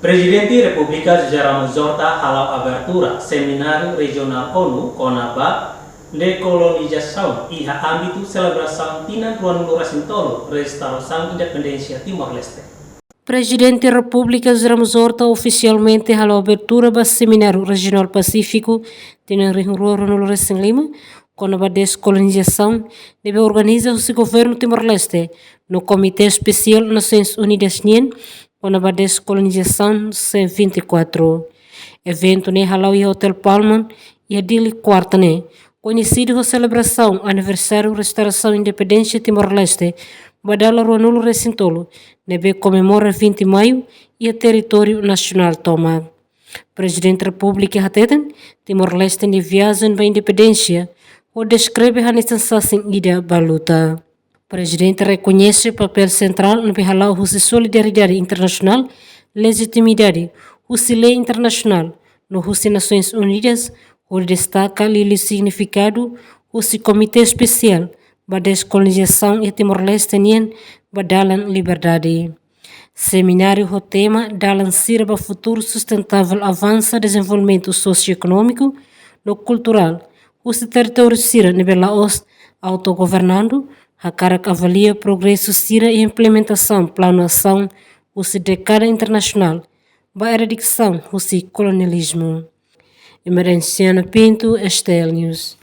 Presidente República Geraldo Zorta halau abertura Seminário Regional ONU CONABA Decolonização e a âmbito celebração Tina Ruan Racintolo Restauração Independência Timor-Leste. Presidente da República Geraldo Zorta oficialmente halau abertura do Seminário Regional Pacífico Tina Ruan Racintolo CONABA Descolonização deve organizar o governo Timor-Leste no Comitê Especial Nações Unidas NIN CONABA Descolonização C24. Evento ne halau e Hotel Palman e a Dili Quarta ne conhecido como celebração aniversário Restauração Independência Timor-Leste badala Ruanulo Recintolo nebe comemora 20 de maio e a território nacional toma. Presidente da República Hateten Timor-Leste ne viagem para a independência ou descreve a necessidade ida baluta. O presidente reconhece o papel central no halau de solidariedade internacional, legitimidade, lei internacional, no Nações Unidas, o destaca o significado do Comitê Especial para a Descolonização e Timor-Leste nien badalan liberdade. Seminário o tema dalan sirva futuro sustentável avança desenvolvimento socioeconômico, no cultural, o território sira nível Laos autogovernando, a cara que avalia progresso sira e implementação plano ação o decada internacional, para a erradicação do colonialismo. Emerenciana Pinto, Estel News.